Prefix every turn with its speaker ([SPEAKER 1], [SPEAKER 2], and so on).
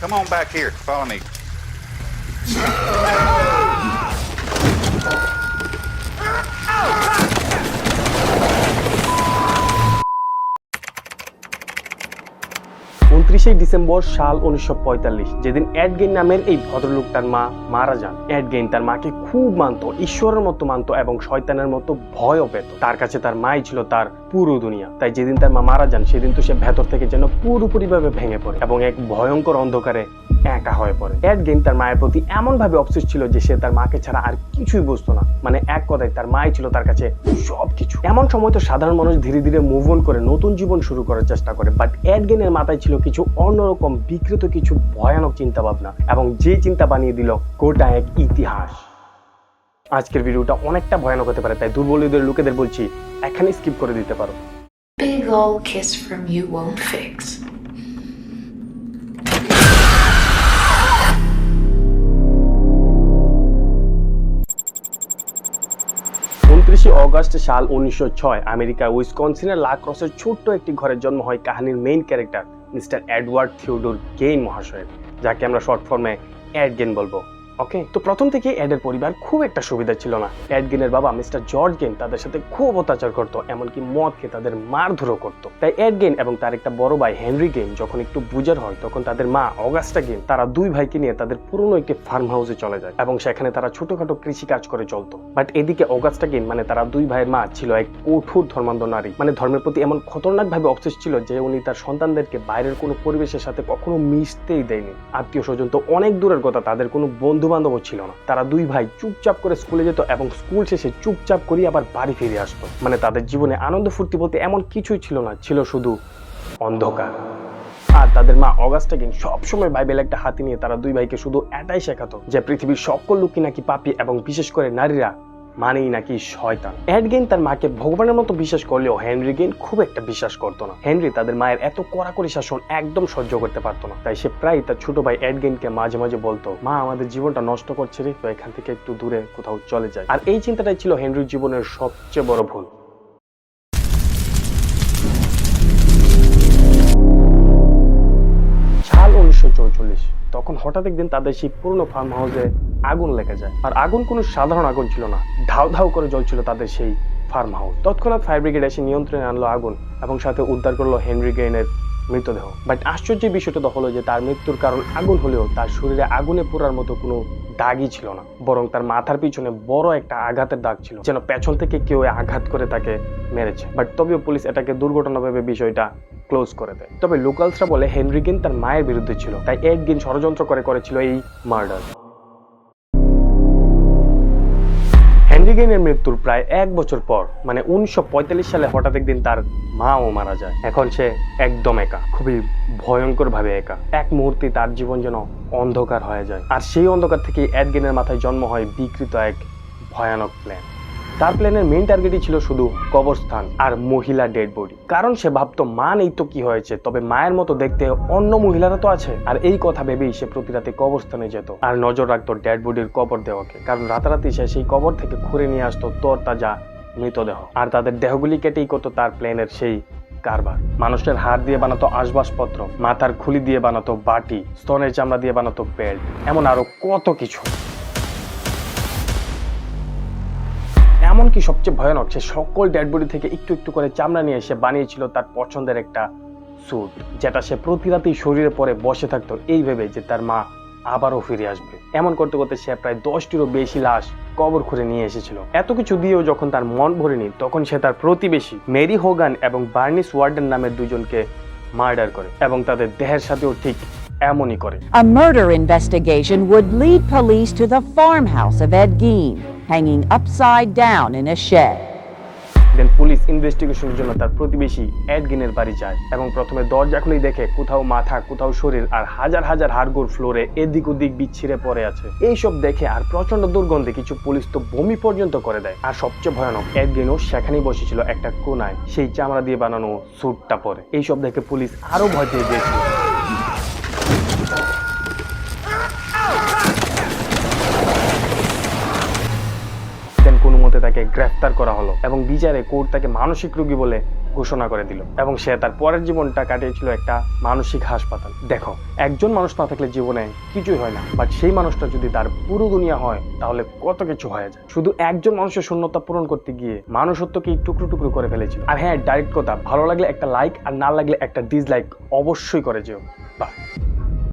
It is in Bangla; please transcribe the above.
[SPEAKER 1] Come on back here. Follow me.
[SPEAKER 2] 29 December সাল 1945 যেদিন এড গেইন নামের এই ভদ্রলোকটার মা মারা যান। এড গেইন তার মাকে খুব মানত, ঈশ্বরের মতো মানত এবং শয়তানের মতো ভয়ও পেত। তার কাছে তার মাই ছিল তার পুরো দুনিয়া। তাই যেদিন তার মা মারা যান সেদিন তো সে ভেতর থেকে যেন পুরোপুরিভাবে ভেঙে পড়ে এবং এক ভয়ঙ্কর অন্ধকারে একা হয়ে পড়ে। এড গেইন তার মায়ের প্রতি এমন ভাবে অবসেস ছিল যে সে তার মাকে ছাড়া আর কিছুই বুঝতো না। মানে এক কথায় তার মাই ছিল তার কাছে সবকিছু। এমন সময় তো সাধারণ মানুষ ধীরে ধীরে মুভ অন করে নতুন জীবন শুরু করার চেষ্টা করে, বাট এড গেইনের মাথায় ছিল কিছু অন্যরকম বিকৃত কিছু ভয়ানক চিন্তা ভাবনা এবং যে চিন্তা বানিয়ে দিল গোটা এক ইতিহাস। আজকের ভিডিওটা অনেকটা ভয়ানক হতে পারে, তাই দুর্বলদের লোকেদের বলছি এখানে স্কিপ করে দিতে পারো।
[SPEAKER 3] Big old kiss from you won't fix.
[SPEAKER 2] 29 August সাল 1906 আমেরিকার উইসকনসিনের লা ক্রসের ছোট্ট একটি ঘরে জন্ম হয় কাহিনীর main character mister Edward Theodore gain মহাশয়ের, যাকে আমরা শর্ট ফর্মে এড গেইন বলবো। ওকে, তো প্রথম থেকে এডের পরিবার খুব একটা সুবিধা ছিল না। এড গেইনের বাবা মিস্টার জর্জ গেইন তাদের সাথে খুব অত্যাচার করতো, এমনকি মদ খেয়ে তাদের মারধরও করতো। তাই এড গেইন এবং তার একটা বড় ভাই হেনরি গেইন যখন একটু বুঝার হয় তখন তাদের মা অগাস্টা গেইন তারা দুই ভাইকে নিয়ে তাদের পুরনো একটি ফার্ম হাউসে চলে যায় এবং সেখানে তারা ছোটখাটো কৃষি কাজ করে চলতো। বাট এদিকে অগাস্টা গেইন মানে তারা দুই ভাইয়ের মা ছিল এক কঠোর ধর্মান্ধ নারী। মানে ধর্মের প্রতি এমন খতরনাক ভাবে অবসেস ছিল যে উনি তার সন্তানদেরকে বাইরের কোনো পরিবেশের সাথে কখনো মিশতেই দেয়নি। আত্মীয় স্বজন তো অনেক দূরের কথা, তাদের কোনো বন্ধু বান্ধবও ছিল না। তারা দুই ভাই চুপচাপ করে স্কুলে যেত এবং স্কুল শেষে চুপচাপ করে আবার বাড়ি ফিরে আসতো। মানে তাদের জীবনে আনন্দ ফুর্তি বলতে এমন কিছুই ছিল না, ছিল শুধু অন্ধকার। আর তাদের মা অগাস্টা গেইন সবসময় বাইবেল একটা হাতে নিয়ে তারা দুই ভাইকে শুধু এটাই শেখাতো যে পৃথিবীর সকল লোকই নাকি পাপী এবং বিশেষ করে নারীরা মানেই নাকি শয়তান। এড গেইন তার মাকে ভগবানের মতো বিশ্বাস করলেও হেনরি গেইন খুব একটা বিশ্বাস করতো না। হেনরি তাদের মায়ের এত কড়াকড়ি শাসন একদম সহ্য করতে পারতো না। তাই সে প্রায় তার ছোট ভাই এড গেইনকে মাঝে মাঝে বলতো, মা আমাদের জীবনটা নষ্ট করছে রে, তো এখান থেকে একটু দূরে কোথাও চলে যায়। আর এই চিন্তাটাই ছিল হেনরির জীবনের সবচেয়ে বড় ভুল। সাল 1944 তখন হঠাৎ একদিন তাদের সেই পুরনো ফার্ম হাউসে আগুন লেগে যায়। আর আগুন কোনো সাধারণ আগুন ছিল না, ধাউ ধাউ করে জ্বলছিল তাদের সেই ফার্ম হাউস। তৎক্ষণাৎ ফায়ার ব্রিগেড এসে নিয়ন্ত্রণে আনলো আগুন এবং সাথে উদ্ধার করলো হেনরি গেইনের মৃতদেহ। বাট আশ্চর্যের বিষয়টা তো হলো যে তার মৃত্যুর কারণ আগুন হলেও তার শরীরে আগুনে পোড়ার মতো কোনো দাগই ছিল না, বরং তার মাথার পিছনে বড় একটা আঘাতের দাগ ছিল, যেন পেছন থেকে কেউ আঘাত করে তাকে মেরেছে। বাট তবেও পুলিশ এটাকে দুর্ঘটনা ভেবে বিষয়টা ক্লোজ করে দেয়। তবে লোকালসরা বলে হেনরি গেইন তার মায়ের বিরুদ্ধে ছিল, তাই এড গেইন ষড়যন্ত্র করেছিল এই মার্ডার। হেনরি গেইনের মৃত্যুর প্রায় 1 বছর পর মানে 1945 সালে হঠাৎ একদিন তার মাও মারা যায়। এখন সে একদম একা, খুবই ভয়ঙ্কর ভাবে একা। এক মুহূর্তে তার জীবন যেন অন্ধকার হয়ে যায়। আর সেই অন্ধকার থেকে এড গেইনের মাথায় জন্ম হয় বিকৃত এক ভয়ানক প্ল্যান। তার প্ল্যানের মেইন টার্গেটই ছিল শুধু কবরস্থান আর মহিলা ডেড বডি। কারণ সে ভাবতো মা নেই তো কি হয়েছে, তবে মায়ের মতো দেখতে অন্য মহিলারা তো আছে। আর এই কথা ভেবেই সে প্রতি রাতে কবরস্থানে যেত আর নজর রাখতো ডেড বডির কবর দেওয়াকে, কারণ রাতারাতি সে সেই কবর থেকে খুঁড়ে নিয়ে আসতো তরতাজা মৃতদেহ। আর তাদের দেহগুলি কেটেই করতো তার প্ল্যানের সেই কারবার। মানুষের হাড় দিয়ে বানাতো আসবাবপত্র, মাথার খুলি দিয়ে বানাতো বাটি, স্তনের চামড়া দিয়ে বানাতো বেল্ট, এমন আরো কত কিছু। এমনকি সবচেয়ে ভয়ানক, সে সকল ডেড বডি থেকে একটু একটু করে চামড়া নিয়ে এসে বানিয়েছিল তার পছন্দের একটা স্যুট, যেটা সে প্রতি রাতেই শরীরে পরে বসে থাকতো এই ভেবে যে তার মা আবারও ফিরে আসবে। এমন করতে করতে সে প্রায় 10টিরও বেশি লাশ কবর খুঁড়ে নিয়ে এসেছিল। এত কিছু দিয়েও যখন তার মন ভরেনি তখন সে তার প্রতিবেশী মেরি হোগান এবং বার্নিস ওয়ার্ডেন নামের দুজনকে মার্ডার করে এবং তাদের দেহের সাথেও ঠিক এমনই করে।
[SPEAKER 4] A murder investigation would lead police to the farmhouse of Ed Gein, hanging upside down in a shed.
[SPEAKER 2] Then police ইনভেস্টিগেশনের জন্য তার প্রতিবেশী এড গেইনের বাড়ি যায় এবং প্রথমে দরজা খুলেই দেখে কোথাও মাথা, কোথাও শরীর আর হাজার হাজার হাড়গোড় ফ্লোরে এদিক ওদিক বিচ্ছিরে পড়ে আছে। এইসব দেখে আর প্রচন্ড দুর্গন্ধে কিছু পুলিশ তো বমি পর্যন্ত করে দেয়। আর সবচেয়ে ভয়ানক, এড গেইনও সেখানেই বসেছিল একটা কোনায় সেই চামড়া দিয়ে বানানো স্যুটটা পরে। এইসব দেখে পুলিশ আরো ভয় পেয়ে গিয়েছিল। কোনো মতে তাকে গ্রেফতার করা হলো এবং বিচারে কোর্ট তাকে মানসিক রোগী বলে ঘোষণা করে দিল এবং সে তার পরের জীবনটা কাটিয়েছিল একটা মানসিক হাসপাতাল। দেখো, একজন মানুষ না থাকলে জীবনে কিছুই হয় না, বাট সেই মানুষটা যদি তার পুরো দুনিয়া হয় তাহলে কত কিছু হয়ে যায়। শুধু একজন মানুষের শূন্যতা পূরণ করতে গিয়ে মানুষত্বকে টুকরো টুকরো করে ফেলেছিল। আর হ্যাঁ, ডাইরেক্ট কথা, ভালো লাগলে একটা লাইক আর না লাগলে একটা ডিসলাইক অবশ্যই করে যেও। বাই।